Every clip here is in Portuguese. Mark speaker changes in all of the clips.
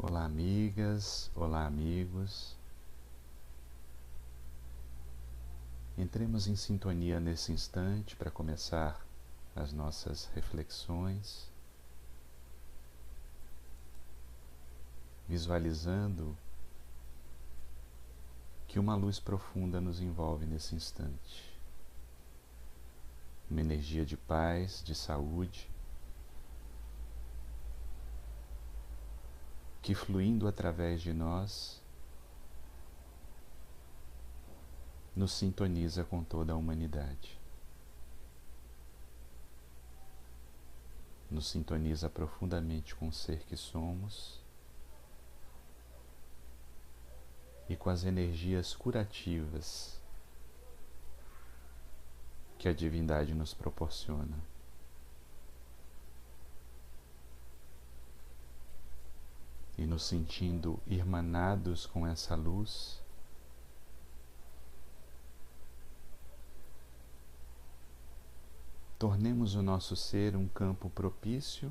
Speaker 1: Olá, amigas, olá, amigos. Entremos em sintonia nesse instante para começar as nossas reflexões, visualizando que uma luz profunda nos envolve nesse instante. Uma energia de paz, de saúde, que fluindo através de nós, nos sintoniza com toda a humanidade. Nos sintoniza profundamente com o ser que somos e com as energias curativas que a divindade nos proporciona. E nos sentindo irmanados com essa luz, tornemos o nosso ser um campo propício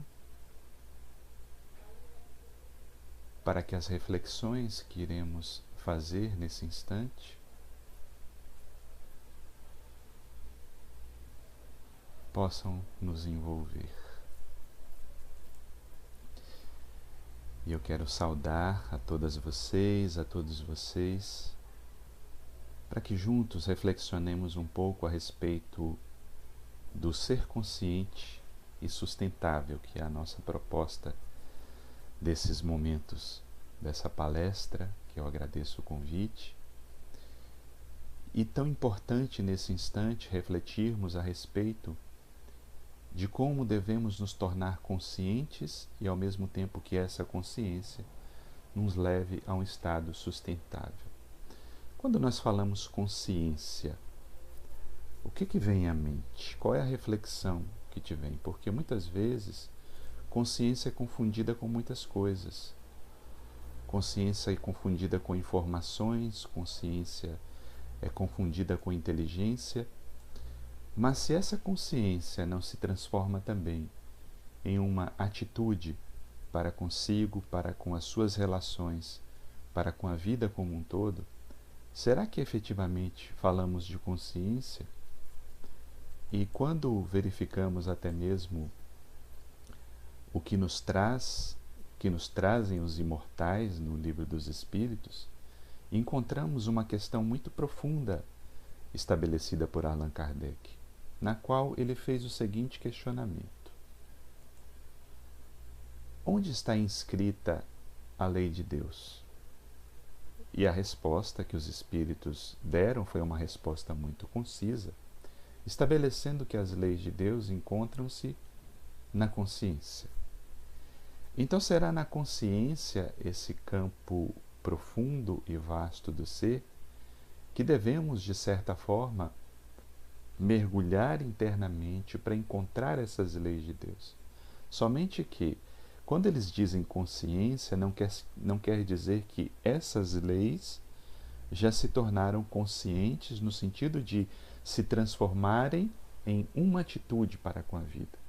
Speaker 1: para que as reflexões que iremos fazer nesse instante possam nos envolver. E eu quero saudar a todas vocês, a todos vocês, para que juntos reflexionemos um pouco a respeito do ser consciente e sustentável, que é a nossa proposta desses momentos, dessa palestra, que eu agradeço o convite. E tão importante nesse instante refletirmos a respeito de como devemos nos tornar conscientes e ao mesmo tempo que essa consciência nos leve a um estado sustentável. Quando nós falamos consciência, o que vem à mente? Qual é a reflexão que te vem? Porque muitas vezes consciência é confundida com muitas coisas. Consciência é confundida com informações, consciência é confundida com inteligência. Mas se essa consciência não se transforma também em uma atitude para consigo, para com as suas relações, para com a vida como um todo, será que efetivamente falamos de consciência? E quando verificamos até mesmo o que nos trazem os imortais no Livro dos Espíritos, encontramos uma questão muito profunda estabelecida por Allan Kardec, na qual ele fez o seguinte questionamento: onde está inscrita a lei de Deus? E a resposta que os espíritos deram foi uma resposta muito concisa, estabelecendo que as leis de Deus encontram-se na consciência. Então será na consciência, esse campo profundo e vasto do ser, que devemos, de certa forma, mergulhar internamente para encontrar essas leis de Deus. Somente que, quando eles dizem consciência, não quer dizer que essas leis já se tornaram conscientes no sentido de se transformarem em uma atitude para com a vida.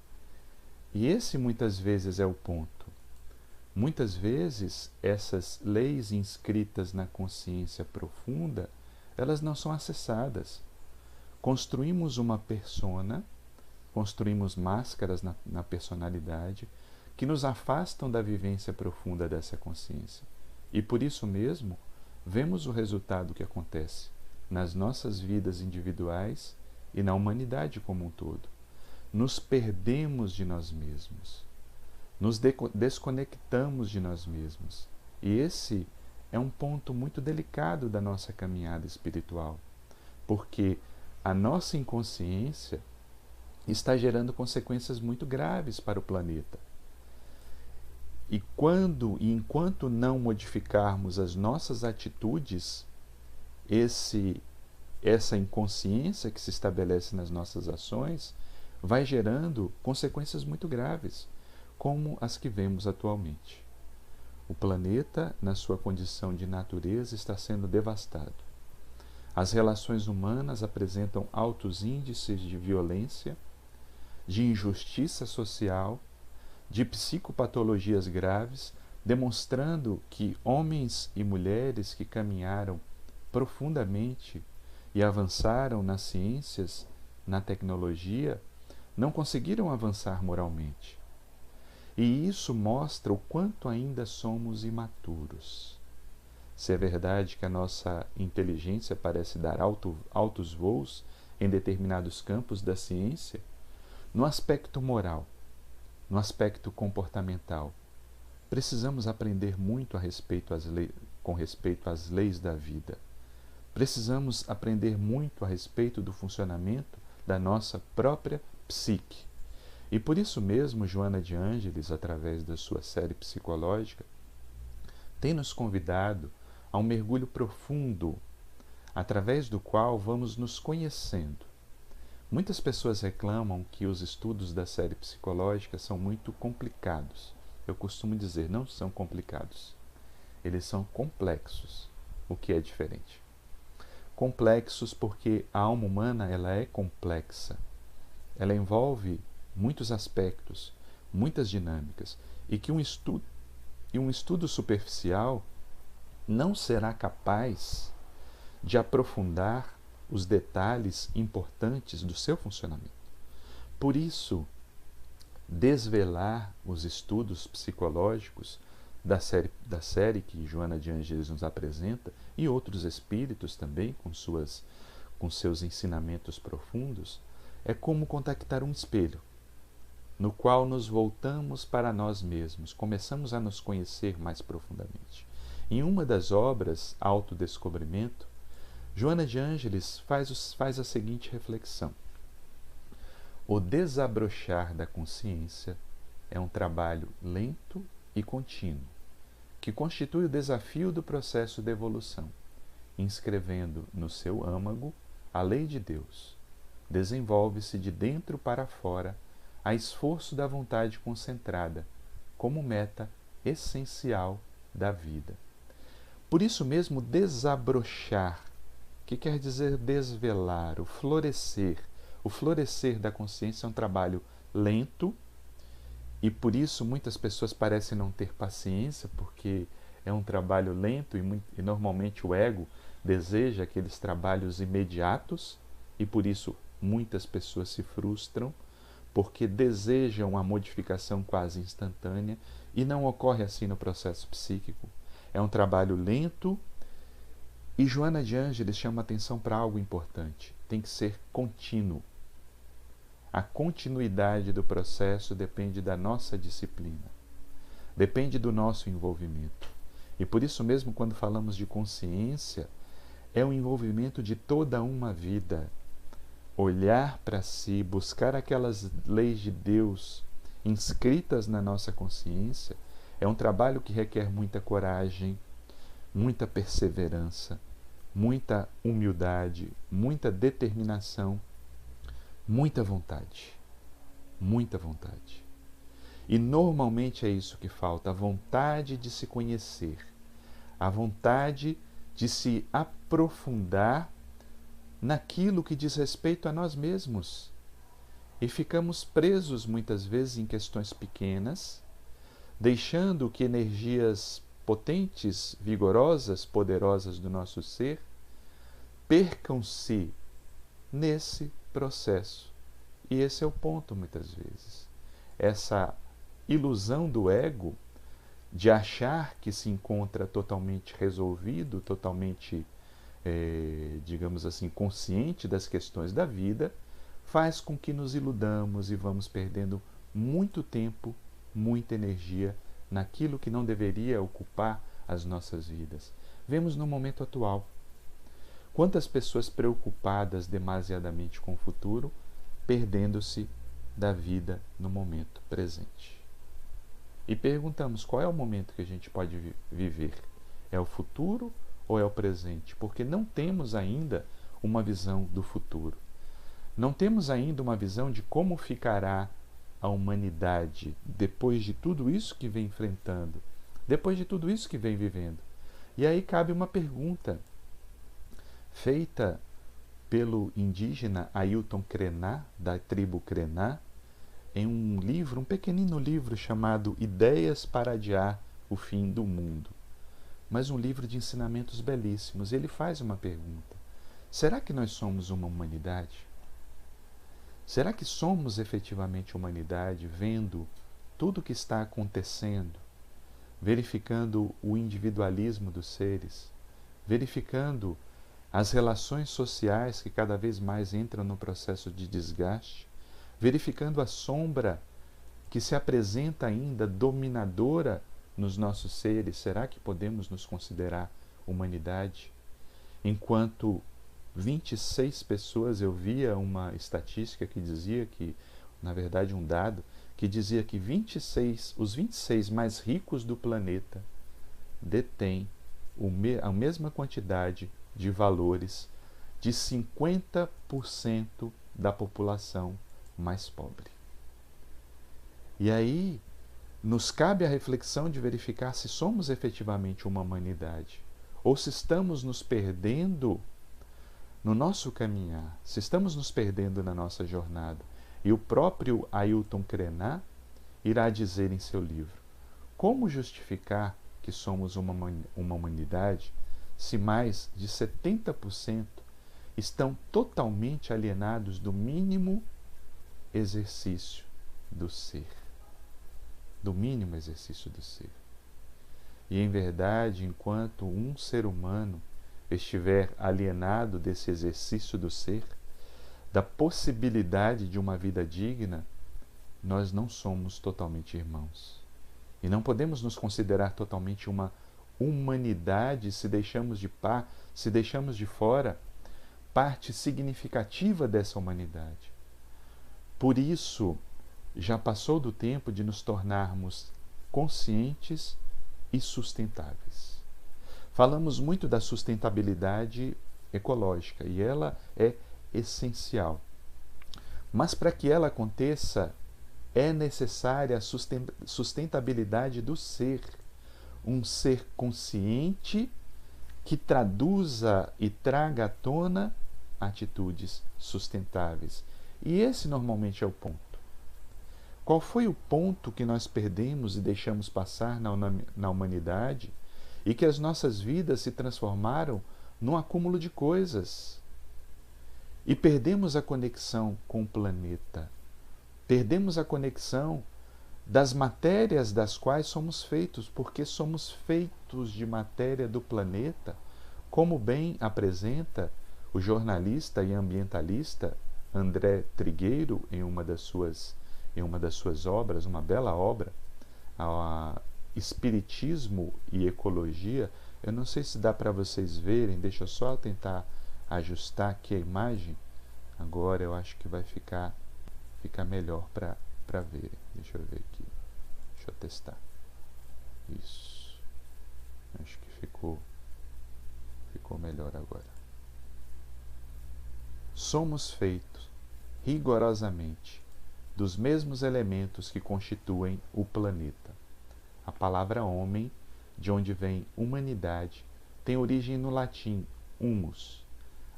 Speaker 1: E esse muitas vezes é o ponto. Muitas vezes essas leis inscritas na consciência profunda, elas não são acessadas. Construímos uma persona, construímos máscaras na personalidade que nos afastam da vivência profunda dessa consciência. E por isso mesmo, vemos o resultado que acontece nas nossas vidas individuais e na humanidade como um todo. Nos perdemos de nós mesmos, nos desconectamos de nós mesmos. E esse é um ponto muito delicado da nossa caminhada espiritual, porque a nossa inconsciência está gerando consequências muito graves para o planeta. E enquanto não modificarmos as nossas atitudes, essa inconsciência que se estabelece nas nossas ações vai gerando consequências muito graves, como as que vemos atualmente. O planeta, na sua condição de natureza, está sendo devastado. As relações humanas apresentam altos índices de violência, de injustiça social, de psicopatologias graves, demonstrando que homens e mulheres que caminharam profundamente e avançaram nas ciências, na tecnologia, não conseguiram avançar moralmente. E isso mostra o quanto ainda somos imaturos. Se é verdade que a nossa inteligência parece dar altos voos em determinados campos da ciência, no aspecto moral, no aspecto comportamental, precisamos aprender muito com respeito às leis da vida. Precisamos aprender muito a respeito do funcionamento da nossa própria psique. E por isso mesmo, Joana de Ângeles, através da sua série psicológica, tem nos convidado a um mergulho profundo, através do qual vamos nos conhecendo. Muitas pessoas reclamam que os estudos da série psicológica são muito complicados. Eu costumo dizer, não são complicados. Eles são complexos, o que é diferente. Complexos porque a alma humana ela é complexa. Ela envolve muitos aspectos, muitas dinâmicas, e que um estudo superficial não será capaz de aprofundar os detalhes importantes do seu funcionamento. Por isso, desvelar os estudos psicológicos da série que Joana de Ângeles nos apresenta, e outros espíritos também, com seus ensinamentos profundos, é como contactar um espelho, no qual nos voltamos para nós mesmos, começamos a nos conhecer mais profundamente. Em uma das obras, Autodescobrimento, Joana de Ângeles faz a seguinte reflexão: o desabrochar da consciência é um trabalho lento e contínuo, que constitui o desafio do processo de evolução, inscrevendo no seu âmago a lei de Deus. Desenvolve-se de dentro para fora a esforço da vontade concentrada, como meta essencial da vida. Por isso mesmo, desabrochar, que quer dizer desvelar, o florescer da consciência é um trabalho lento, e por isso muitas pessoas parecem não ter paciência, porque é um trabalho lento e normalmente o ego deseja aqueles trabalhos imediatos, e por isso muitas pessoas se frustram, porque desejam a modificação quase instantânea, e não ocorre assim no processo psíquico. É um trabalho lento, e Joana de Ângeles chama atenção para algo importante: tem que ser contínuo. A continuidade do processo depende da nossa disciplina, depende do nosso envolvimento. E por isso mesmo, quando falamos de consciência, é um envolvimento de toda uma vida. Olhar para si, buscar aquelas leis de Deus inscritas na nossa consciência, é um trabalho que requer muita coragem, muita perseverança, muita humildade, muita determinação, muita vontade. Muita vontade. E normalmente é isso que falta: a vontade de se conhecer, a vontade de se aprofundar naquilo que diz respeito a nós mesmos. E ficamos presos muitas vezes em questões pequenas, deixando que energias potentes, vigorosas, poderosas do nosso ser percam-se nesse processo. E esse é o ponto, muitas vezes. Essa ilusão do ego de achar que se encontra totalmente resolvido, totalmente digamos assim, consciente das questões da vida, faz com que nos iludamos e vamos perdendo muito tempo, muita energia naquilo que não deveria ocupar as nossas vidas. Vemos no momento atual quantas pessoas preocupadas demasiadamente com o futuro, perdendo-se da vida no momento presente. E perguntamos: qual é o momento que a gente pode viver? É o futuro ou é o presente? Porque não temos ainda uma visão do futuro. Não temos ainda uma visão de como ficará a humanidade depois de tudo isso que vem enfrentando, depois de tudo isso que vem vivendo. E aí cabe uma pergunta feita pelo indígena Ailton Krenak, da tribo Krenak, em um livro, um pequenino livro chamado Ideias para Adiar o fim do mundo, mas um livro de ensinamentos belíssimos. Ele faz uma pergunta: será que nós somos uma humanidade? Será que somos efetivamente humanidade, vendo tudo o que está acontecendo, verificando o individualismo dos seres, verificando as relações sociais que cada vez mais entram no processo de desgaste, verificando a sombra que se apresenta ainda dominadora nos nossos seres? Será que podemos nos considerar humanidade? Enquanto 26 pessoas, eu via uma estatística que dizia que, na verdade um dado, que dizia que os 26 mais ricos do planeta detêm a mesma quantidade de valores de 50% da população mais pobre. E aí nos cabe a reflexão de verificar se somos efetivamente uma humanidade, ou se estamos nos perdendo no nosso caminhar, se estamos nos perdendo na nossa jornada. E o próprio Ailton Krenak irá dizer em seu livro: como justificar que somos uma humanidade se mais de 70% estão totalmente alienados do mínimo exercício do ser? Do mínimo exercício do ser. E em verdade, enquanto um ser humano estiver alienado desse exercício do ser, da possibilidade de uma vida digna, nós não somos totalmente irmãos. E não podemos nos considerar totalmente uma humanidade se deixamos de fora parte significativa dessa humanidade. Por isso, já passou do tempo de nos tornarmos conscientes e sustentáveis. Falamos muito da sustentabilidade ecológica e ela é essencial. Mas para que ela aconteça, é necessária a sustentabilidade do ser. Um ser consciente que traduza e traga à tona atitudes sustentáveis. E esse normalmente é o ponto. Qual foi o ponto que nós perdemos e deixamos passar na humanidade e que as nossas vidas se transformaram num acúmulo de coisas? E perdemos a conexão com o planeta. Perdemos a conexão das matérias das quais somos feitos, porque somos feitos de matéria do planeta, como bem apresenta o jornalista e ambientalista André Trigueiro em uma das suas obras, uma bela obra, Espiritismo e Ecologia. Eu não sei se dá para vocês verem, deixa eu só tentar ajustar aqui a imagem. Agora eu acho que vai ficar melhor para ver. Deixa eu ver aqui. Deixa eu testar. Isso. Acho que ficou melhor agora. Somos feitos rigorosamente dos mesmos elementos que constituem o planeta. A palavra homem, de onde vem humanidade, tem origem no latim humus.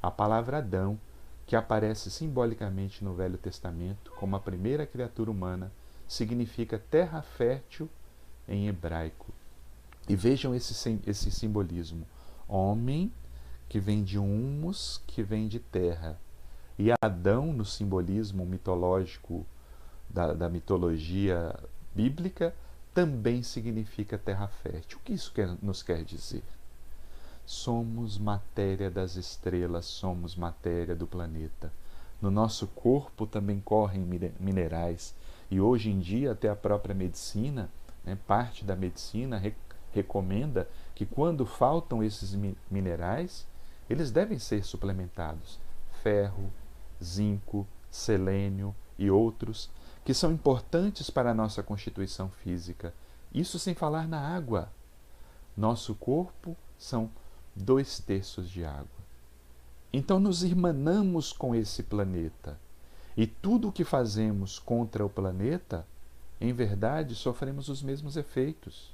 Speaker 1: A palavra Adão, que aparece simbolicamente no Velho Testamento como a primeira criatura humana, significa terra fértil em hebraico. E vejam esse simbolismo. Homem, que vem de humus, que vem de terra. E Adão, no simbolismo mitológico da mitologia bíblica, também significa terra fértil. O que isso nos quer dizer? Somos matéria das estrelas, somos matéria do planeta. No nosso corpo também correm minerais. E hoje em dia até a própria medicina, parte da medicina recomenda que quando faltam esses minerais, eles devem ser suplementados. Ferro, zinco, selênio e outros, que são importantes para a nossa constituição física. Isso sem falar na água. Nosso corpo são 2/3 de água. Então nos irmanamos com esse planeta. E tudo o que fazemos contra o planeta, em verdade, sofremos os mesmos efeitos.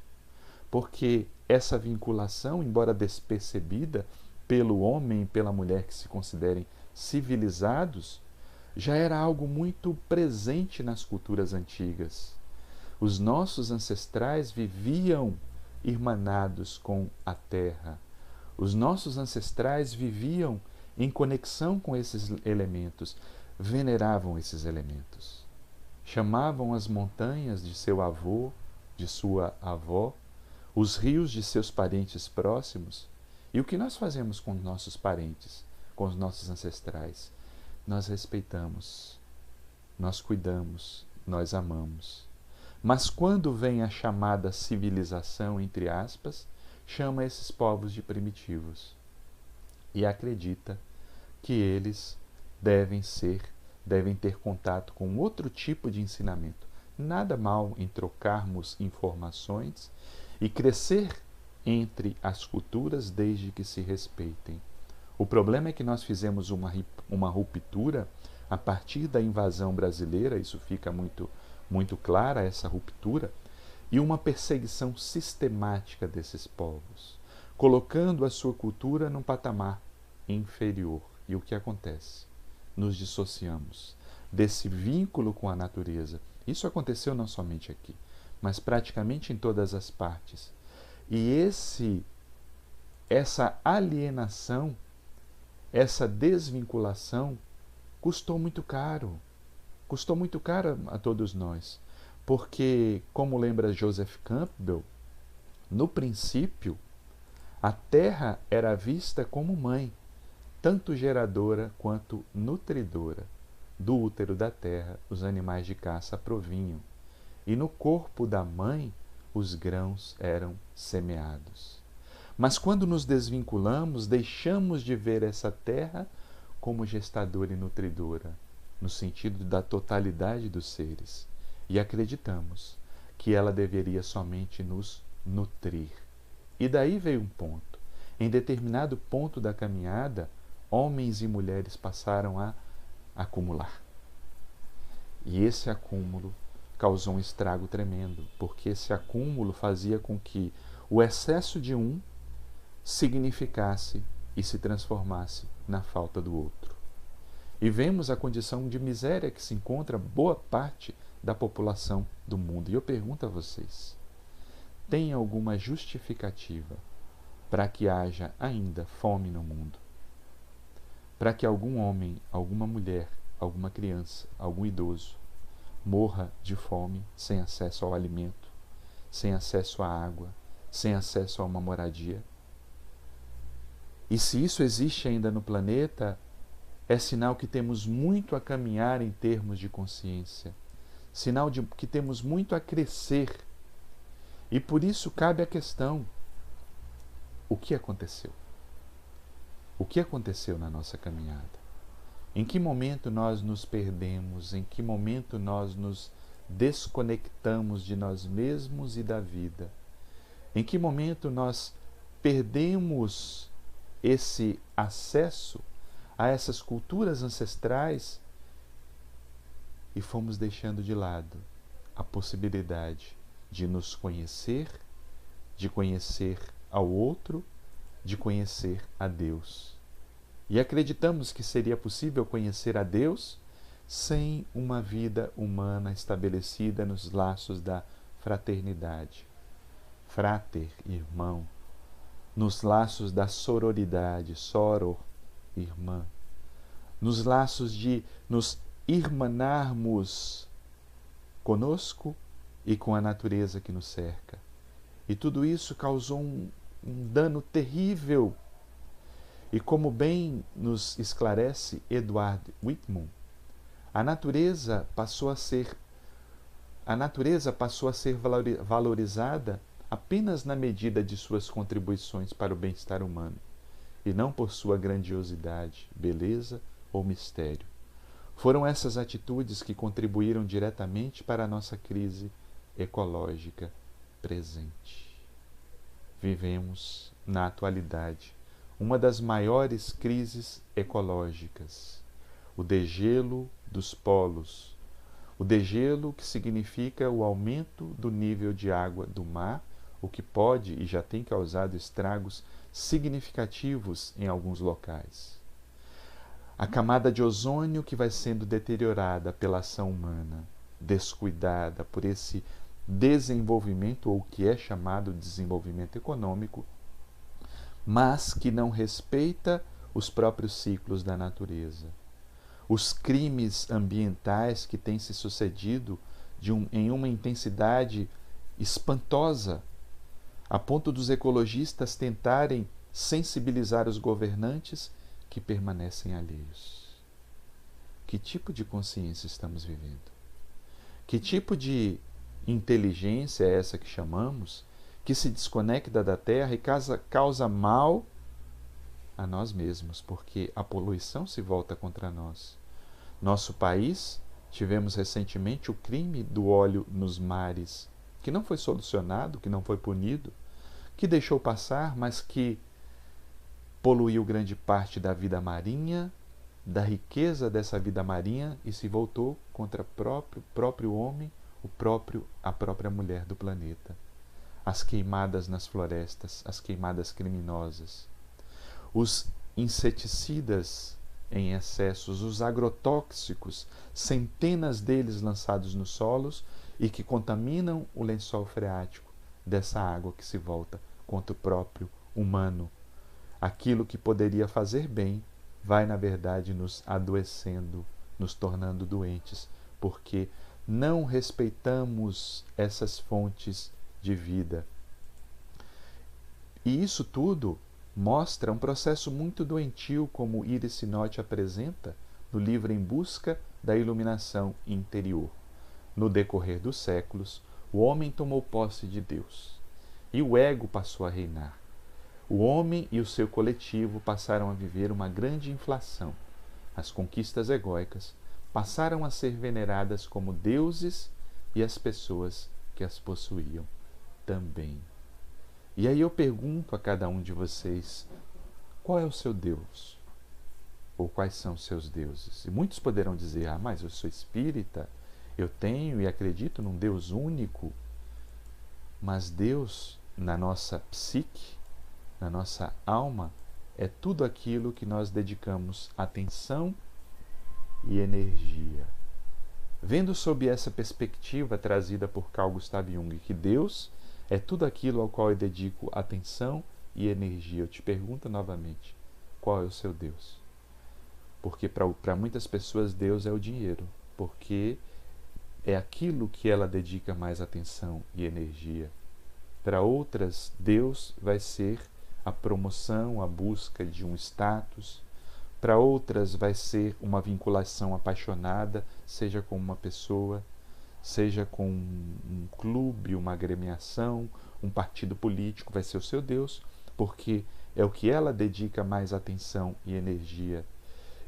Speaker 1: Porque essa vinculação, embora despercebida pelo homem e pela mulher que se considerem civilizados, já era algo muito presente nas culturas antigas. Os nossos ancestrais viviam irmanados com a terra. Os nossos ancestrais viviam em conexão com esses elementos, veneravam esses elementos. Chamavam as montanhas de seu avô, de sua avó, os rios de seus parentes próximos. E o que nós fazemos com os nossos parentes, com os nossos ancestrais? Nós respeitamos, nós cuidamos, nós amamos. Mas quando vem a chamada civilização, entre aspas, chama esses povos de primitivos e acredita que eles devem ter contato com outro tipo de ensinamento. Nada mal em trocarmos informações e crescer entre as culturas desde que se respeitem. O problema é que nós fizemos uma ruptura a partir da invasão brasileira, isso fica muito clara, essa ruptura, e uma perseguição sistemática desses povos, colocando a sua cultura num patamar inferior. E o que acontece? Nos dissociamos desse vínculo com a natureza. Isso aconteceu não somente aqui, mas praticamente em todas as partes. E essa alienação, essa desvinculação, custou muito caro a todos nós. Porque, como lembra Joseph Campbell, no princípio, a terra era vista como mãe, tanto geradora quanto nutridora. Do útero da terra, os animais de caça provinham, e no corpo da mãe, os grãos eram semeados. Mas quando nos desvinculamos, deixamos de ver essa terra como gestadora e nutridora, no sentido da totalidade dos seres, e acreditamos que ela deveria somente nos nutrir. E daí veio um ponto. Em determinado ponto da caminhada, homens e mulheres passaram a acumular. E esse acúmulo causou um estrago tremendo, porque esse acúmulo fazia com que o excesso de um significasse e se transformasse na falta do outro. E vemos a condição de miséria que se encontra boa parte da população do mundo. E eu pergunto a vocês, tem alguma justificativa para que haja ainda fome no mundo? Para que algum homem, alguma mulher, alguma criança, algum idoso morra de fome, sem acesso ao alimento, sem acesso à água, sem acesso a uma moradia? E se isso existe ainda no planeta, é sinal que temos muito a caminhar em termos de consciência, sinal de que temos muito a crescer. E por isso cabe a questão: o que aconteceu? O que aconteceu na nossa caminhada? Em que momento nós nos perdemos? Em que momento nós nos desconectamos de nós mesmos e da vida? Em que momento nós perdemos esse acesso a essas culturas ancestrais e fomos deixando de lado a possibilidade de nos conhecer, de conhecer ao outro, de conhecer a Deus. E acreditamos que seria possível conhecer a Deus sem uma vida humana estabelecida nos laços da fraternidade. Frater, irmão. Nos laços da sororidade, soror, irmã. Nos laços de nos irmanarmos conosco e com a natureza que nos cerca. E tudo isso causou um dano terrível. E como bem nos esclarece Edward Whitman, a natureza passou a ser valorizada apenas na medida de suas contribuições para o bem-estar humano, e não por sua grandiosidade, beleza ou mistério. Foram essas atitudes que contribuíram diretamente para a nossa crise ecológica presente. Vivemos, na atualidade, uma das maiores crises ecológicas, o degelo dos polos. O degelo, que significa o aumento do nível de água do mar, o que pode e já tem causado estragos significativos em alguns locais. A camada de ozônio, que vai sendo deteriorada pela ação humana, descuidada por esse desenvolvimento, ou que é chamado desenvolvimento econômico, mas que não respeita os próprios ciclos da natureza. Os crimes ambientais que têm se sucedido em uma intensidade espantosa, a ponto dos ecologistas tentarem sensibilizar os governantes que permanecem alheios. Que tipo de consciência estamos vivendo? Que tipo de inteligência é essa que chamamos, que se desconecta da Terra e causa mal a nós mesmos, porque a poluição se volta contra nós. Nosso país, tivemos recentemente o crime do óleo nos mares, que não foi solucionado, que não foi punido, que deixou passar, mas que poluiu grande parte da vida marinha, da riqueza dessa vida marinha, e se voltou contra o próprio homem, a própria mulher do planeta. As queimadas nas florestas, as queimadas criminosas, os inseticidas em excessos, os agrotóxicos, centenas deles lançados nos solos e que contaminam o lençol freático dessa água que se volta contra o próprio humano. Aquilo que poderia fazer bem vai, na verdade, nos adoecendo, nos tornando doentes, porque não respeitamos essas fontes de vida. E isso tudo mostra um processo muito doentio, como Iris Sinotti apresenta no livro Em Busca da Iluminação Interior. No decorrer dos séculos, o homem tomou posse de Deus e o ego passou a reinar. O homem e o seu coletivo passaram a viver uma grande inflação. As conquistas egóicas passaram a ser veneradas como deuses e as pessoas que as possuíam também. E aí eu pergunto a cada um de vocês, qual é o seu Deus? Ou quais são os seus deuses? E muitos poderão dizer, mas eu sou espírita, eu tenho e acredito num Deus único. Mas Deus, na nossa psique, na nossa alma, é tudo aquilo que nós dedicamos atenção e energia. Vendo sob essa perspectiva trazida por Carl Gustav Jung, que Deus é tudo aquilo ao qual eu dedico atenção e energia, eu te pergunto novamente, qual é o seu Deus? Porque para muitas pessoas Deus é o dinheiro, porque é aquilo que ela dedica mais atenção e energia. Para outras, Deus vai ser a promoção, a busca de um status. Para outras vai ser uma vinculação apaixonada, seja com uma pessoa, seja com um clube, uma agremiação, um partido político, vai ser o seu Deus, porque é o que ela dedica mais atenção e energia.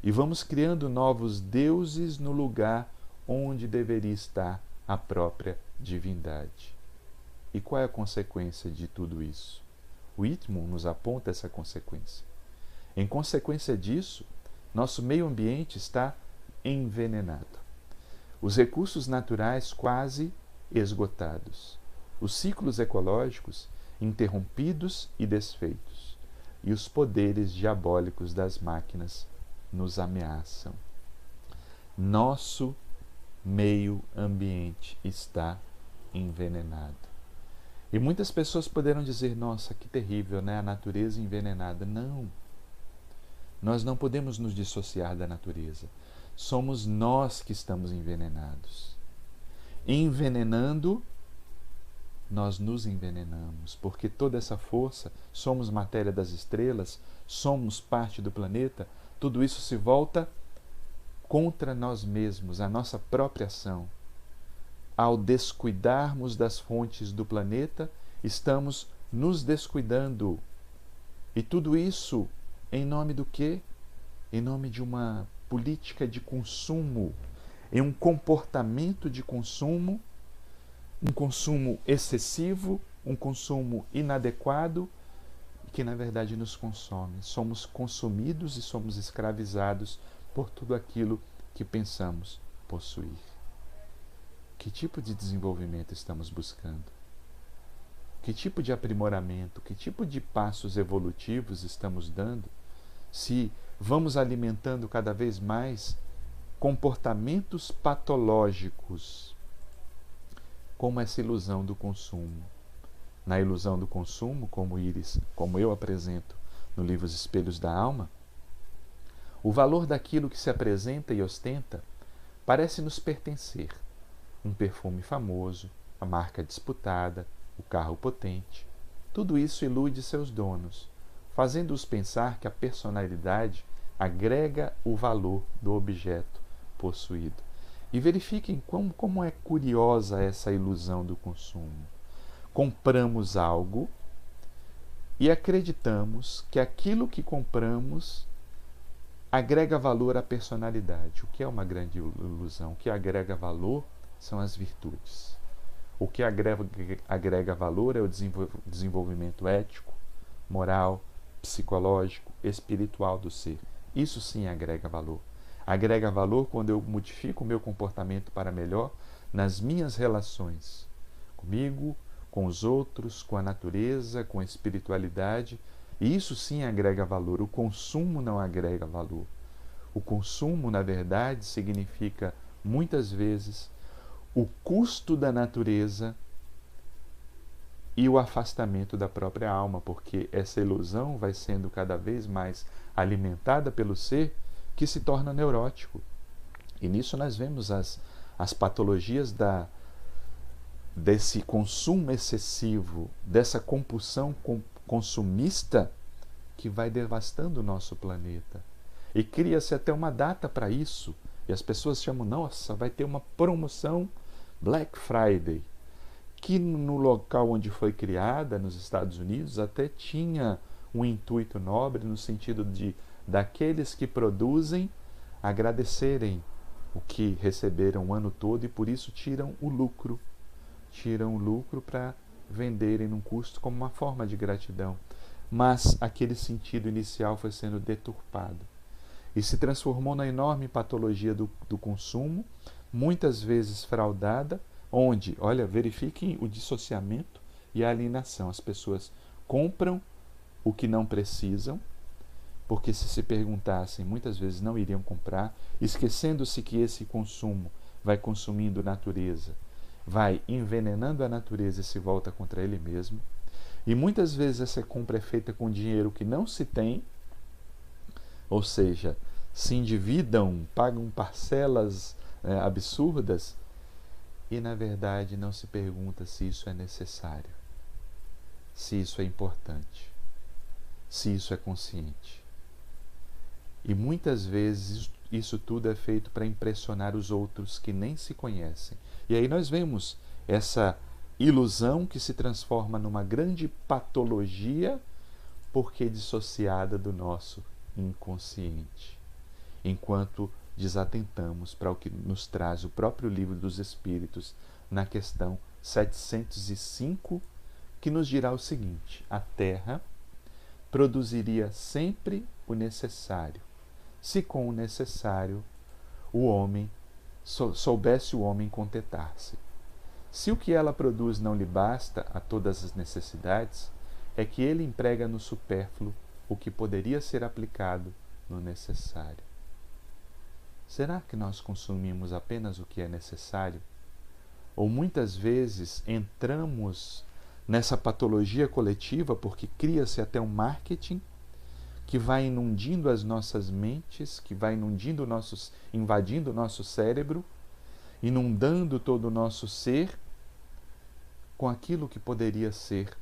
Speaker 1: E vamos criando novos deuses no lugar onde deveria estar a própria divindade. E qual é a consequência de tudo isso? Whitman nos aponta essa consequência. Em consequência disso, nosso meio ambiente está envenenado. Os recursos naturais quase esgotados. Os ciclos ecológicos interrompidos e desfeitos. E os poderes diabólicos das máquinas nos ameaçam. Nosso meio ambiente está envenenado. E muitas pessoas poderão dizer, nossa, que terrível, né? A natureza envenenada. Não. Nós não podemos nos dissociar da natureza. Somos nós que estamos envenenados. Envenenando, nós nos envenenamos, porque toda essa força, somos matéria das estrelas, somos parte do planeta, tudo isso se volta contra nós mesmos, a nossa própria ação. Ao descuidarmos das fontes do planeta, estamos nos descuidando. E tudo isso em nome do quê? Em nome de uma política de consumo, em um comportamento de consumo, um consumo excessivo, um consumo inadequado, que na verdade nos consome. Somos consumidos e somos escravizados por tudo aquilo que pensamos possuir. Que tipo de desenvolvimento estamos buscando? Que tipo de aprimoramento, que tipo de passos evolutivos estamos dando? Se vamos alimentando cada vez mais comportamentos patológicos, como essa ilusão do consumo. Na ilusão do consumo, como eu apresento no livro Os Espelhos da Alma, o valor daquilo que se apresenta e ostenta parece nos pertencer. Um perfume famoso, a marca disputada, o carro potente. Tudo isso ilude seus donos, fazendo-os pensar que a personalidade agrega o valor do objeto possuído. E verifiquem como é curiosa essa ilusão do consumo. Compramos algo e acreditamos que aquilo que compramos agrega valor à personalidade, o que é uma grande ilusão. O que agrega valor são as virtudes. O que agrega valor é o desenvolvimento ético, moral, psicológico, espiritual do ser. Isso sim agrega valor. Agrega valor quando eu modifico o meu comportamento para melhor nas minhas relações, comigo, com os outros, com a natureza, com a espiritualidade. E isso sim agrega valor. O consumo não agrega valor. O consumo, na verdade, significa, muitas vezes, o custo da natureza e o afastamento da própria alma, porque essa ilusão vai sendo cada vez mais alimentada pelo ser, que se torna neurótico. E nisso nós vemos as patologias desse consumo excessivo, dessa compulsão consumista que vai devastando o nosso planeta. E cria-se até uma data para isso. E as pessoas chamam, nossa, vai ter uma promoção Black Friday, que no local onde foi criada, nos Estados Unidos, até tinha um intuito nobre no sentido de daqueles que produzem agradecerem o que receberam o ano todo e por isso tiram o lucro para venderem num custo como uma forma de gratidão. Mas aquele sentido inicial foi sendo deturpado e se transformou na enorme patologia do consumo, muitas vezes fraudada, onde, olha, verifiquem o dissociamento e a alienação. As pessoas compram o que não precisam, porque se perguntassem, muitas vezes não iriam comprar, esquecendo-se que esse consumo vai consumindo natureza, vai envenenando a natureza e se volta contra ele mesmo. E muitas vezes essa compra é feita com dinheiro que não se tem, ou seja, se endividam, pagam parcelas absurdas e, na verdade, não se pergunta se isso é necessário, se isso é importante, se isso é consciente. E muitas vezes isso tudo é feito para impressionar os outros que nem se conhecem. E aí nós vemos essa ilusão que se transforma numa grande patologia porque dissociada do nosso inconsciente, enquanto desatentamos para o que nos traz o próprio Livro dos Espíritos na questão 705, que nos dirá o seguinte: a Terra produziria sempre o necessário, se com o necessário o homem soubesse o homem contentar-se. Se o que ela produz não lhe basta a todas as necessidades, é que ele emprega no supérfluo o que poderia ser aplicado no necessário. Será que nós consumimos apenas o que é necessário? Ou muitas vezes entramos nessa patologia coletiva porque cria-se até um marketing que vai inundindo as nossas mentes, que vai invadindo o nosso cérebro, inundando todo o nosso ser com aquilo que poderia ser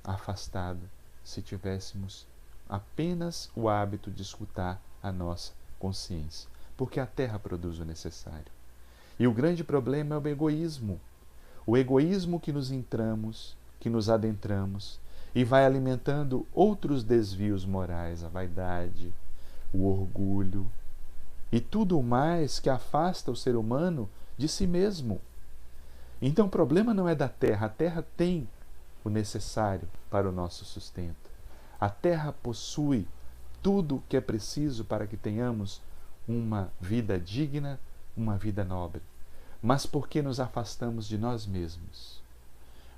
Speaker 1: afastado se tivéssemos apenas o hábito de escutar a nossa consciência, porque a Terra produz o necessário. E o grande problema é o egoísmo que nos entramos, que nos adentramos e vai alimentando outros desvios morais, a vaidade, o orgulho e tudo mais que afasta o ser humano de si mesmo. Então o problema não é da Terra, a Terra tem o necessário para o nosso sustento. A Terra possui tudo o que é preciso para que tenhamos uma vida digna, uma vida nobre. Mas por que nos afastamos de nós mesmos?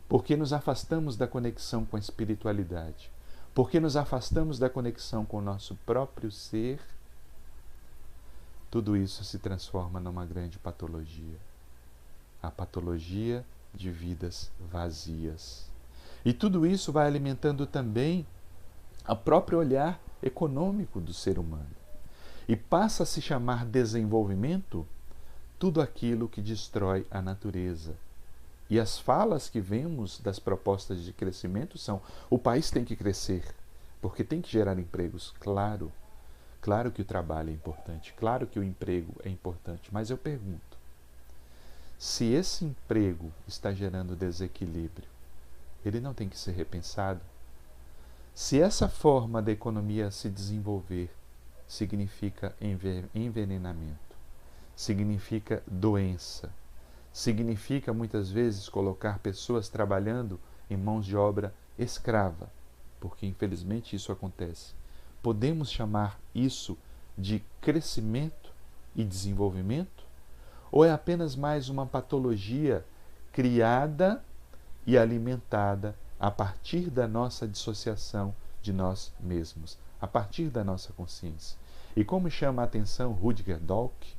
Speaker 1: Por que nos afastamos da conexão com a espiritualidade? Por que nos afastamos da conexão com o nosso próprio ser? Tudo isso se transforma numa grande patologia. A patologia de vidas vazias. E tudo isso vai alimentando também o próprio olhar econômico do ser humano. E passa a se chamar desenvolvimento tudo aquilo que destrói a natureza. E as falas que vemos das propostas de crescimento são: o país tem que crescer, porque tem que gerar empregos. Claro, claro que o trabalho é importante, claro que o emprego é importante, mas eu pergunto, se esse emprego está gerando desequilíbrio, ele não tem que ser repensado? Se essa forma da economia se desenvolver significa envenenamento, significa doença, significa muitas vezes colocar pessoas trabalhando em mãos de obra escrava, porque infelizmente isso acontece. Podemos chamar isso de crescimento e desenvolvimento? Ou é apenas mais uma patologia criada e alimentada a partir da nossa dissociação de nós mesmos, a partir da nossa consciência? E como chama a atenção Rutger Dawkins,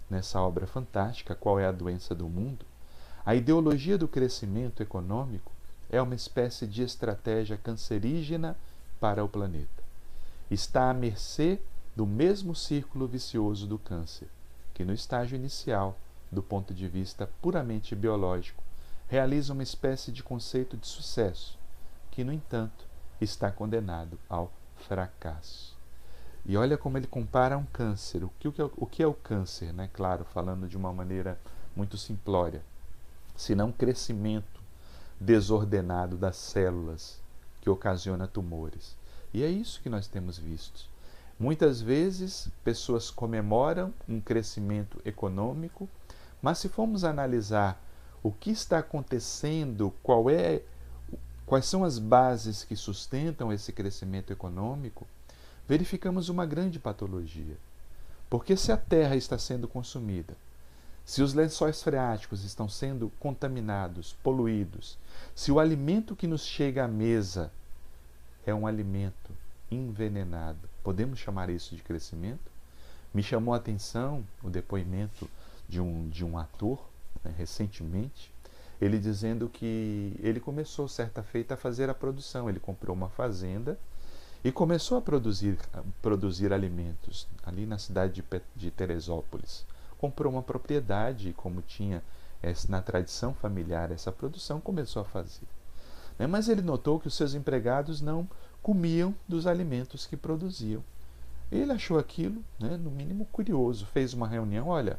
Speaker 1: nessa obra fantástica, Qual é a Doença do Mundo? A ideologia do crescimento econômico é uma espécie de estratégia cancerígena para o planeta. Está à mercê do mesmo círculo vicioso do câncer, que no estágio inicial, do ponto de vista puramente biológico, realiza uma espécie de conceito de sucesso, que, no entanto, está condenado ao fracasso. E olha como ele compara um câncer. O que é o câncer, né? Claro, falando de uma maneira muito simplória. Senão crescimento desordenado das células que ocasiona tumores. E é isso que nós temos visto. Muitas vezes, pessoas comemoram um crescimento econômico, mas se formos analisar o que está acontecendo, quais são as bases que sustentam esse crescimento econômico, verificamos uma grande patologia. Porque se a terra está sendo consumida, se os lençóis freáticos estão sendo contaminados, poluídos, se o alimento que nos chega à mesa é um alimento envenenado, podemos chamar isso de crescimento? Me chamou a atenção o depoimento de um ator, né, recentemente, ele dizendo que ele começou certa feita a fazer a produção. Ele comprou uma fazenda e começou a produzir alimentos ali na cidade de Teresópolis. Comprou uma propriedade e, como tinha na tradição familiar essa produção, começou a fazer. Mas ele notou que os seus empregados não comiam dos alimentos que produziam. Ele achou aquilo, no mínimo, curioso. Fez uma reunião: olha,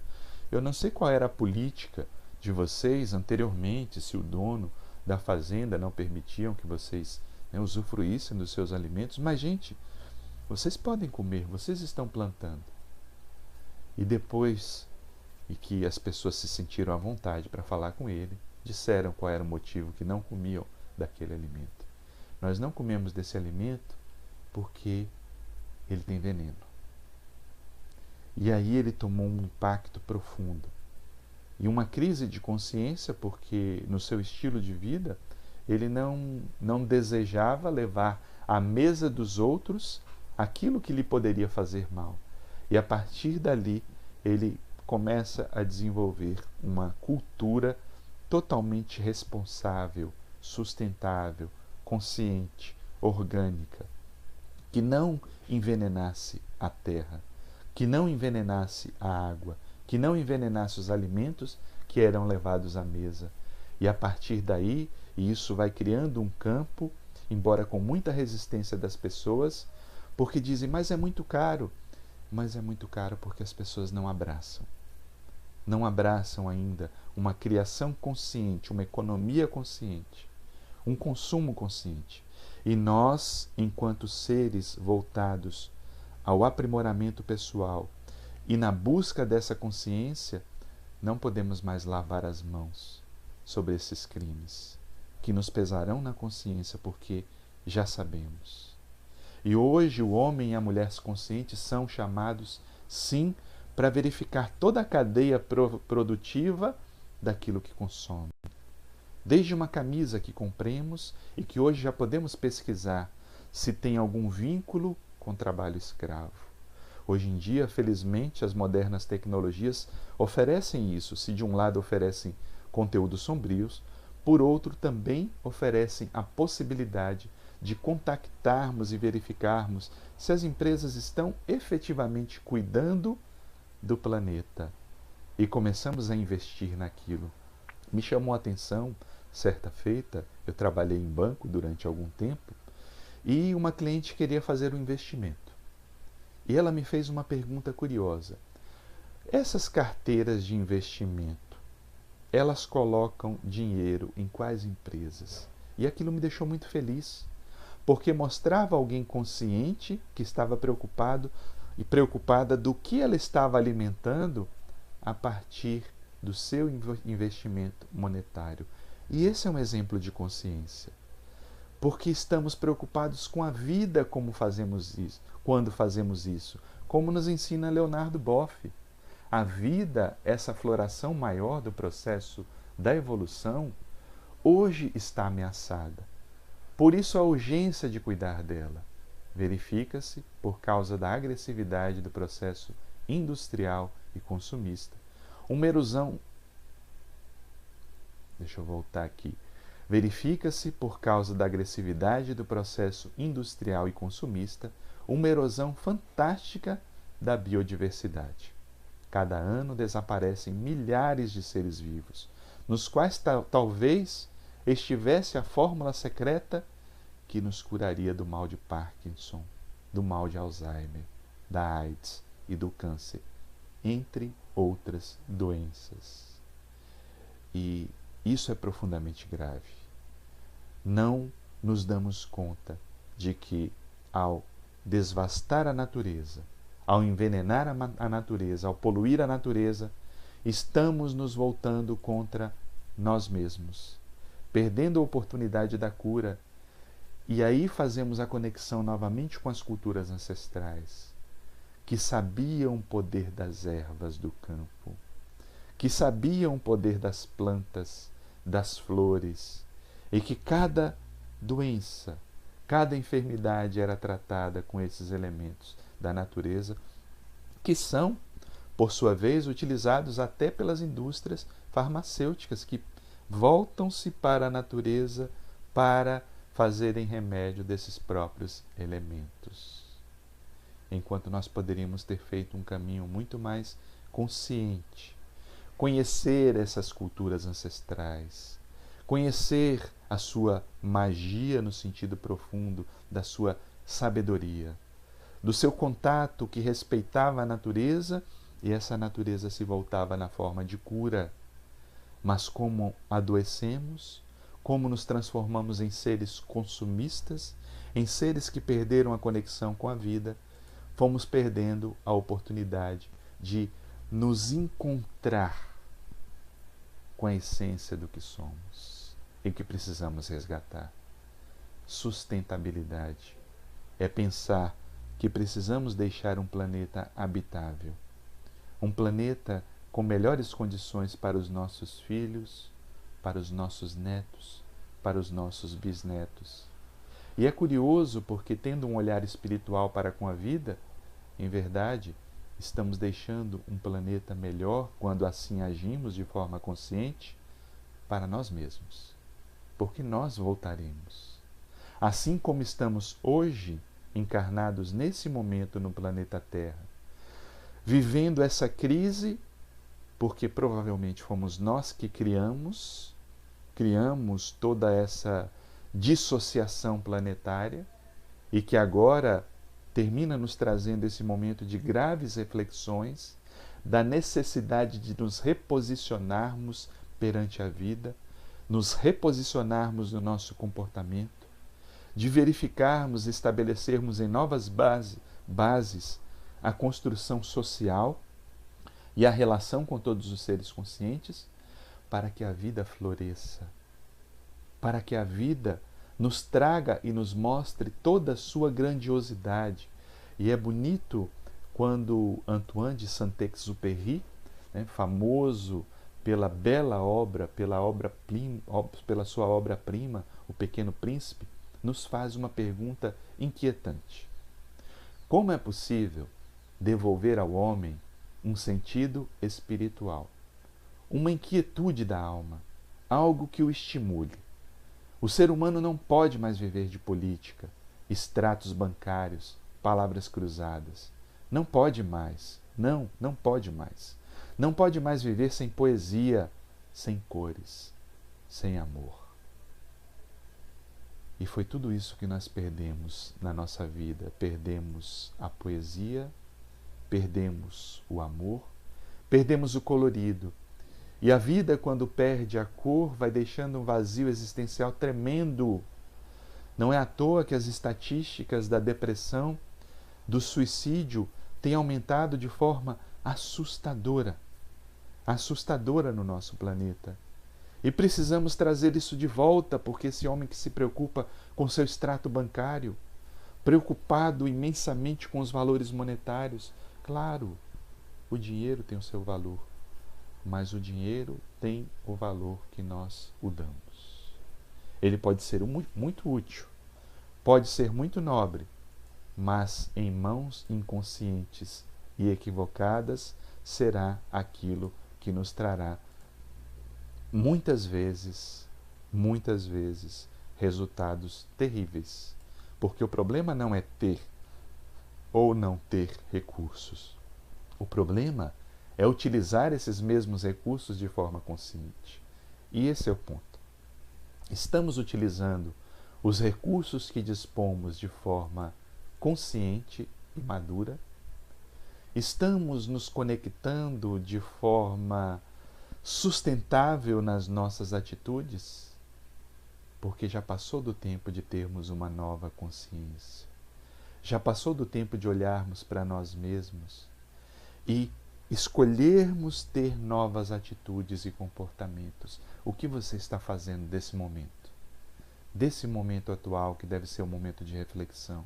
Speaker 1: eu não sei qual era a política de vocês anteriormente, se o dono da fazenda não permitiam que vocês usufruíssem dos seus alimentos, mas, gente, vocês podem comer, vocês estão plantando. E depois, e que as pessoas se sentiram à vontade para falar com ele, disseram qual era o motivo que não comiam daquele alimento. Nós não comemos desse alimento porque ele tem veneno. E aí ele tomou um impacto profundo e uma crise de consciência, porque no seu estilo de vida ele não desejava levar à mesa dos outros aquilo que lhe poderia fazer mal. E a partir dali ele começa a desenvolver uma cultura totalmente responsável, sustentável, consciente, orgânica, que não envenenasse a terra, que não envenenasse a água, que não envenenasse os alimentos que eram levados à mesa. E a partir daí, isso vai criando um campo, embora com muita resistência das pessoas, porque dizem: mas é muito caro. Mas é muito caro porque as pessoas não abraçam. Não abraçam ainda uma criação consciente, uma economia consciente, um consumo consciente. E nós, enquanto seres voltados ao aprimoramento pessoal e na busca dessa consciência, não podemos mais lavar as mãos sobre esses crimes, que nos pesarão na consciência, porque já sabemos. E hoje o homem e a mulher conscientes são chamados, sim, para verificar toda a cadeia produtiva daquilo que consome. Desde uma camisa que compremos e que hoje já podemos pesquisar se tem algum vínculo com trabalho escravo. Hoje em dia, felizmente, as modernas tecnologias oferecem isso. Se de um lado oferecem conteúdos sombrios, por outro, também oferecem a possibilidade de contactarmos e verificarmos se as empresas estão efetivamente cuidando do planeta e começamos a investir naquilo. Me chamou a atenção, certa feita, eu trabalhei em banco durante algum tempo e uma cliente queria fazer um investimento. E ela me fez uma pergunta curiosa. Essas carteiras de investimento, elas colocam dinheiro em quais empresas? E aquilo me deixou muito feliz, porque mostrava alguém consciente que estava preocupado e preocupada do que ela estava alimentando a partir do seu investimento monetário. E esse é um exemplo de consciência, porque estamos preocupados com a vida como fazemos isso, quando fazemos isso, como nos ensina Leonardo Boff. A vida, essa floração maior do processo da evolução, hoje está ameaçada. Por isso a urgência de cuidar dela verifica-se por causa da agressividade do processo industrial e consumista. Uma erosão. Deixa eu voltar aqui. Verifica-se por causa da agressividade do processo industrial e consumista uma erosão fantástica da biodiversidade. Cada ano desaparecem milhares de seres vivos, nos quais talvez estivesse a fórmula secreta que nos curaria do mal de Parkinson, do mal de Alzheimer, da AIDS e do câncer, entre outras doenças. E isso é profundamente grave. Não nos damos conta de que, ao desvastar a natureza, ao envenenar a natureza, ao poluir a natureza, estamos nos voltando contra nós mesmos, perdendo a oportunidade da cura. E aí fazemos a conexão novamente com as culturas ancestrais, que sabiam o poder das ervas do campo, que sabiam o poder das plantas, das flores, e que cada doença, cada enfermidade era tratada com esses elementos da natureza, que são, por sua vez, utilizados até pelas indústrias farmacêuticas, que voltam-se para a natureza para fazerem remédio desses próprios elementos. Enquanto nós poderíamos ter feito um caminho muito mais consciente, conhecer essas culturas ancestrais, conhecer a sua magia no sentido profundo da sua sabedoria, do seu contato que respeitava a natureza e essa natureza se voltava na forma de cura. Mas como adoecemos, como nos transformamos em seres consumistas, em seres que perderam a conexão com a vida, fomos perdendo a oportunidade de nos encontrar com a essência do que somos e que precisamos resgatar. Sustentabilidade é pensar que precisamos deixar um planeta habitável, um planeta com melhores condições para os nossos filhos, para os nossos netos, para os nossos bisnetos. E é curioso porque, tendo um olhar espiritual para com a vida, em verdade, estamos deixando um planeta melhor quando assim agimos de forma consciente para nós mesmos, porque nós voltaremos. Assim como estamos hoje encarnados nesse momento no planeta Terra, vivendo essa crise, porque provavelmente fomos nós que criamos toda essa dissociação planetária e que agora termina nos trazendo esse momento de graves reflexões da necessidade de nos reposicionarmos perante a vida, nos reposicionarmos no nosso comportamento, de verificarmos e estabelecermos em novas bases a construção social e a relação com todos os seres conscientes, para que a vida floresça, para que a vida nos traga e nos mostre toda a sua grandiosidade. E é bonito quando Antoine de Saint-Exupéry, famoso pela bela obra, pela sua obra-prima, O Pequeno Príncipe, nos faz uma pergunta inquietante. Como é possível devolver ao homem um sentido espiritual? uma inquietude da alma, algo que o estimule. O ser humano não pode mais viver de política, extratos bancários, palavras cruzadas. Não pode mais. Não pode mais. Não pode mais viver sem poesia, sem cores, sem amor. E foi tudo isso que nós perdemos na nossa vida. Perdemos a poesia, perdemos o amor, perdemos o colorido. E a vida, quando perde a cor, vai deixando um vazio existencial tremendo. Não é à toa que as estatísticas da depressão, do suicídio, têm aumentado de forma assustadora. Assustadora no nosso planeta. E precisamos trazer isso de volta, porque esse homem que se preocupa com seu extrato bancário, preocupado imensamente com os valores monetários, claro, o dinheiro tem o seu valor, mas o dinheiro tem o valor que nós o damos. Ele pode ser muito útil, pode ser muito nobre, mas em mãos inconscientes e equivocadas será aquilo que nos trará muitas vezes, resultados terríveis. Porque o problema não é ter ou não ter recursos. O problema é utilizar esses mesmos recursos de forma consciente. E esse é o ponto. Estamos utilizando os recursos que dispomos de forma consciente e madura? Estamos nos conectando de forma sustentável nas nossas atitudes? Porque já passou do tempo de termos uma nova consciência. Já passou do tempo de olharmos para nós mesmos e escolhermos ter novas atitudes e comportamentos. O que você está fazendo desse momento? Desse momento atual, que deve ser um momento de reflexão.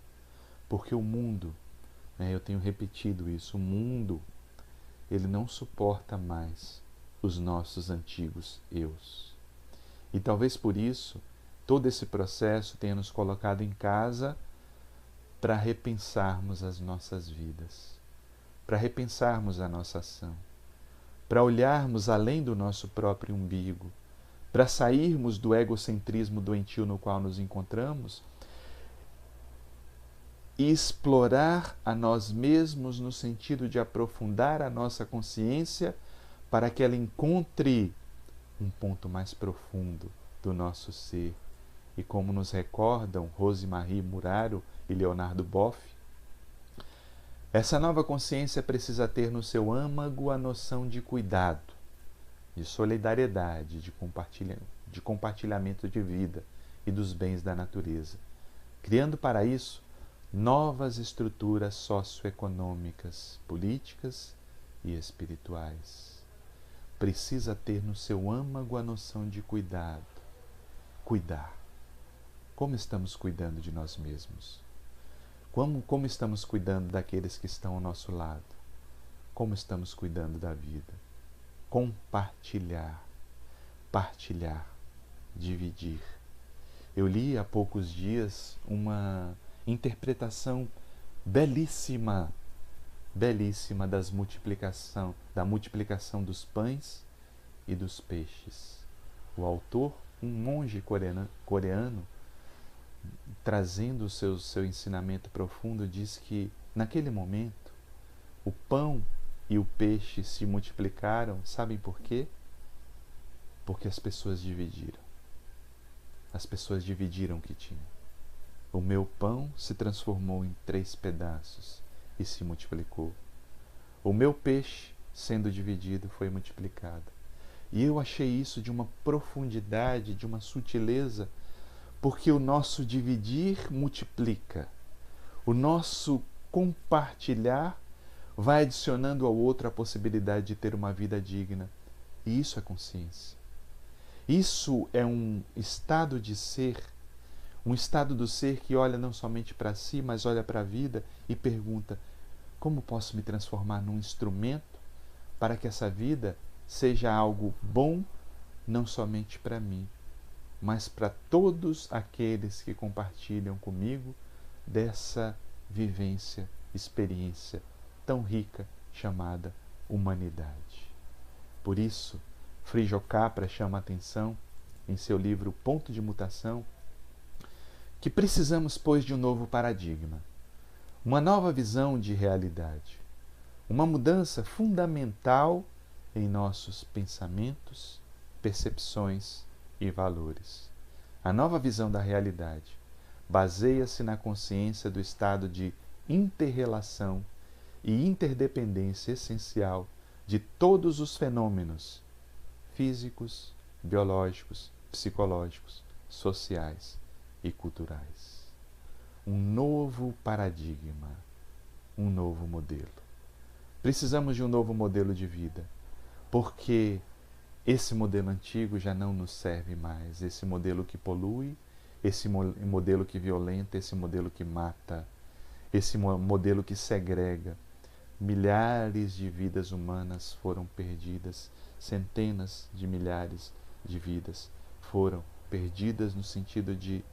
Speaker 1: Porque o mundo, eu tenho repetido isso, o mundo, ele não suporta mais os nossos antigos eus. E talvez por isso, todo esse processo tenha nos colocado em casa para repensarmos as nossas vidas, para repensarmos a nossa ação, para olharmos além do nosso próprio umbigo, para sairmos do egocentrismo doentio no qual nos encontramos e explorar a nós mesmos no sentido de aprofundar a nossa consciência para que ela encontre um ponto mais profundo do nosso ser. E como nos recordam Rosemarie Muraro e Leonardo Boff, essa nova consciência precisa ter no seu âmago a noção de cuidado, de solidariedade, de compartilhamento de vida e dos bens da natureza, criando para isso novas estruturas socioeconômicas, políticas e espirituais. Precisa ter no seu âmago a noção de cuidado. Cuidar. Como estamos cuidando de nós mesmos? Como estamos cuidando daqueles que estão ao nosso lado? Como estamos cuidando da vida? Compartilhar, partilhar, dividir. Eu li há poucos dias uma interpretação belíssima da multiplicação dos pães e dos peixes. O autor, um monge coreano, trazendo o seu ensinamento profundo, diz que naquele momento o pão e o peixe se multiplicaram. Sabem por quê? Porque as pessoas dividiram. As pessoas dividiram o que tinham. O meu pão se transformou em 3 pedaços e se multiplicou. O meu peixe, sendo dividido, foi multiplicado. E eu achei isso de uma profundidade, de uma sutileza, porque o nosso dividir multiplica. O nosso compartilhar vai adicionando ao outro a possibilidade de ter uma vida digna. E isso é consciência. Isso é um estado de ser, um estado do ser que olha não somente para si, mas olha para a vida e pergunta: como posso me transformar num instrumento para que essa vida seja algo bom, não somente para mim, mas para todos aqueles que compartilham comigo dessa vivência, experiência tão rica chamada humanidade. Por isso, Frijo Capra chama a atenção em seu livro Ponto de Mutação, que precisamos, pois, de um novo paradigma, uma nova visão de realidade, uma mudança fundamental em nossos pensamentos, percepções e valores. A nova visão da realidade baseia-se na consciência do estado de interrelação e interdependência essencial de todos os fenômenos físicos, biológicos, psicológicos, sociais e culturais. Um novo paradigma, um novo modelo. Precisamos de um novo modelo de vida, porque esse modelo antigo já não nos serve mais. Esse modelo que polui, esse modelo que violenta, esse modelo que mata, esse modelo que segrega. Milhares de vidas humanas foram perdidas, centenas de milhares de vidas foram perdidas no sentido de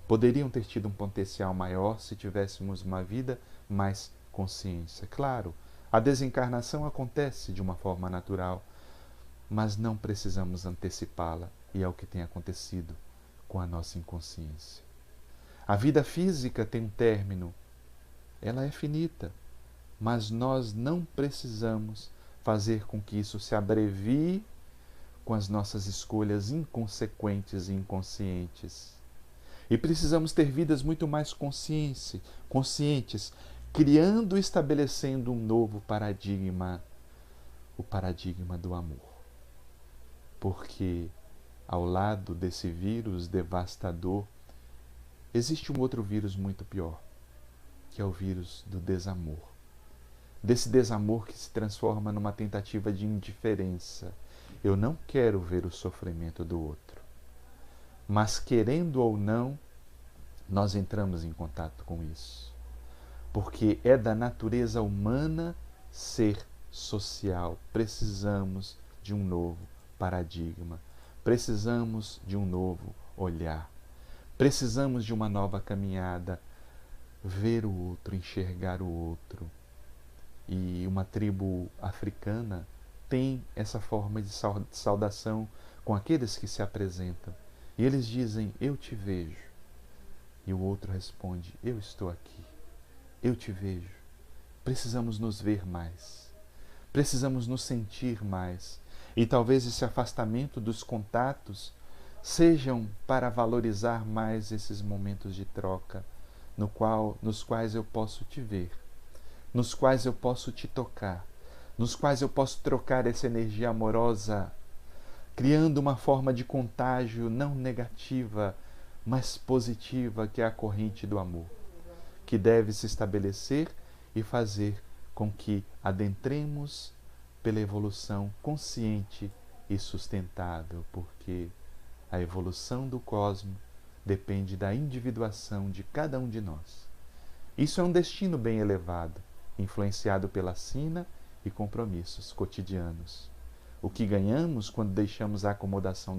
Speaker 1: poderiam ter tido um potencial maior se tivéssemos uma vida mais consciência. Claro, a desencarnação acontece de uma forma natural, mas não precisamos antecipá-la, e é o que tem acontecido com a nossa inconsciência. A vida física tem um término, ela é finita, mas nós não precisamos fazer com que isso se abrevie com as nossas escolhas inconsequentes e inconscientes. E precisamos ter vidas muito mais conscientes, criando e estabelecendo um novo paradigma, o paradigma do amor. Porque ao lado desse vírus devastador, existe um outro vírus muito pior, que é o vírus do desamor. Desse desamor que se transforma numa tentativa de indiferença. Eu não quero ver o sofrimento do outro. Mas, querendo ou não, nós entramos em contato com isso. Porque é da natureza humana ser social. Precisamos de um novo paradigma. Precisamos de um novo olhar. Precisamos de uma nova caminhada. Ver o outro, enxergar o outro. E uma tribo africana tem essa forma de saudação com aqueles que se apresentam. E eles dizem, eu te vejo. E o outro responde, eu estou aqui. Eu te vejo. Precisamos nos ver mais. Precisamos nos sentir mais. E talvez esse afastamento dos contatos sejam para valorizar mais esses momentos de troca, nos quais eu posso te ver, nos quais eu posso te tocar, nos quais eu posso trocar essa energia amorosa, criando uma forma de contágio não negativa, mas positiva, que é a corrente do amor, que deve se estabelecer e fazer com que adentremos pela evolução consciente e sustentável, porque a evolução do cosmos depende da individuação de cada um de nós. Isso é um destino bem elevado, influenciado pela sina e compromissos cotidianos. O que ganhamos quando deixamos a acomodação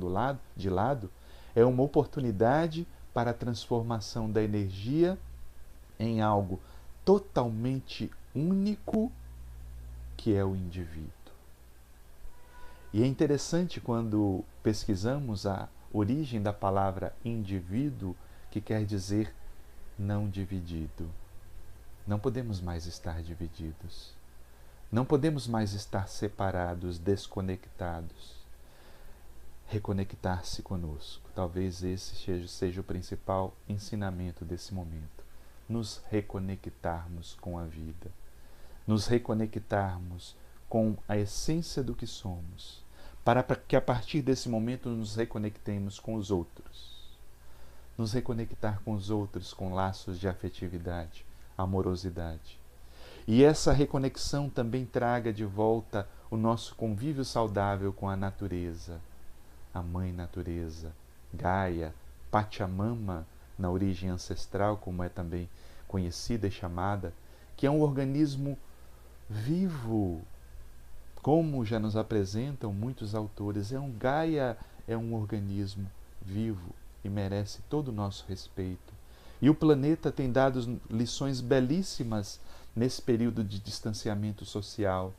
Speaker 1: de lado é uma oportunidade para a transformação da energia em algo totalmente único, que é o indivíduo. E é interessante quando pesquisamos a origem da palavra indivíduo, que quer dizer não dividido. Não podemos mais estar divididos. Não podemos mais estar separados, desconectados. Reconectar-se conosco. Talvez esse seja o principal ensinamento desse momento. Nos reconectarmos com a vida. Nos reconectarmos com a essência do que somos. Para que a partir desse momento nos reconectemos com os outros. Nos reconectar com os outros com laços de afetividade, amorosidade. E essa reconexão também traga de volta o nosso convívio saudável com a natureza. A Mãe Natureza, Gaia, Pachamama, na origem ancestral, como é também conhecida e chamada, que é um organismo vivo, como já nos apresentam muitos autores. Gaia é um organismo vivo e merece todo o nosso respeito. E o planeta tem dado lições belíssimas nesse período de distanciamento social.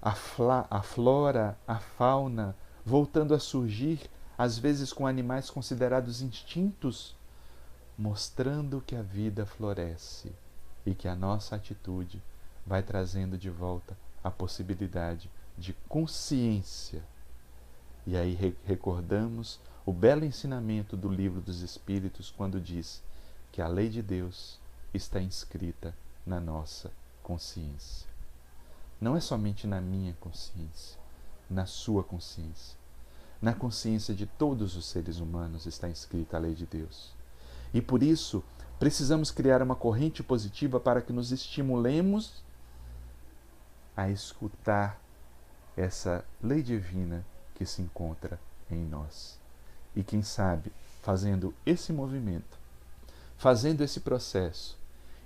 Speaker 1: A flora, a fauna voltando a surgir, às vezes com animais considerados instintos, mostrando que a vida floresce e que a nossa atitude vai trazendo de volta a possibilidade de consciência. E aí recordamos o belo ensinamento do Livro dos Espíritos quando diz que a lei de Deus está inscrita na nossa consciência. Não é somente na minha consciência, na sua consciência. Na consciência de todos os seres humanos está inscrita a lei de Deus. E por isso, precisamos criar uma corrente positiva para que nos estimulemos a escutar essa lei divina que se encontra em nós. E quem sabe, fazendo esse movimento, fazendo esse processo,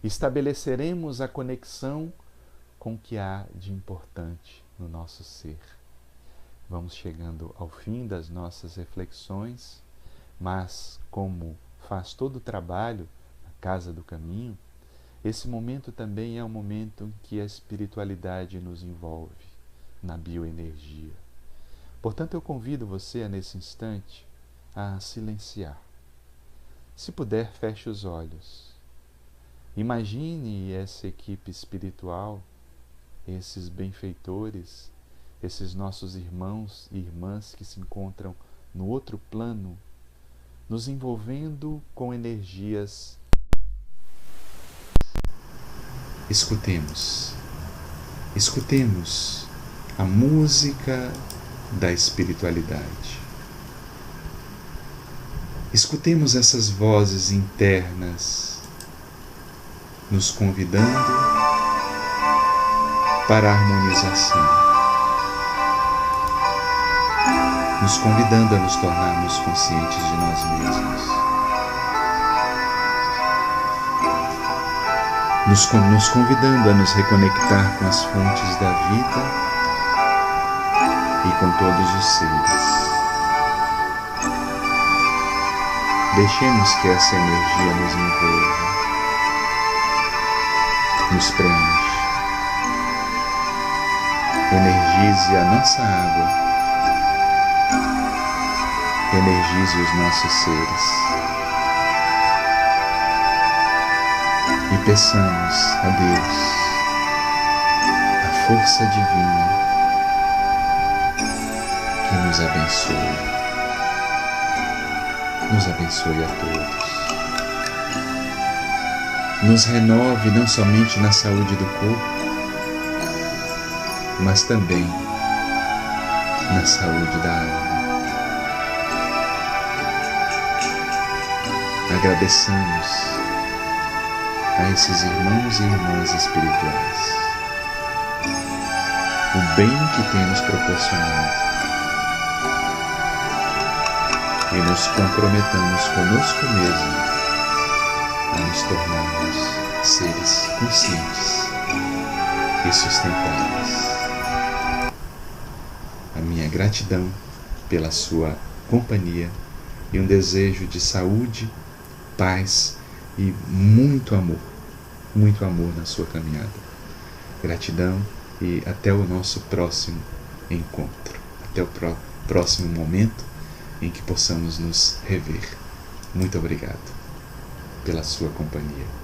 Speaker 1: estabeleceremos a conexão com o que há de importante no nosso ser. Vamos chegando ao fim das nossas reflexões, mas como faz todo o trabalho na Casa do Caminho, esse momento também é um momento em que a espiritualidade nos envolve na bioenergia. Portanto, eu convido você, nesse instante, a silenciar. Se puder, feche os olhos. Imagine essa equipe espiritual, esses benfeitores, esses nossos irmãos e irmãs que se encontram no outro plano, nos envolvendo com energias. Escutemos a música da espiritualidade. Escutemos essas vozes internas nos convidando para a harmonização, nos convidando a nos tornarmos conscientes de nós mesmos, nos convidando a nos reconectar com as fontes da vida e com todos os seres. Deixemos que essa energia nos envolva, nos preencha, energize a nossa água, energize os nossos seres. E peçamos a Deus, a força divina, que nos abençoe. Nos abençoe a todos. Nos renove não somente na saúde do corpo, mas também na saúde da alma. Agradeçamos a esses irmãos e irmãs espirituais o bem que tem nos proporcionado. E nos comprometamos conosco mesmo a nos tornarmos seres conscientes e sustentáveis. A minha gratidão pela sua companhia e um desejo de saúde, paz e muito amor na sua caminhada. Gratidão e até o nosso próximo encontro, até o próximo momento em que possamos nos rever. Muito obrigado pela sua companhia.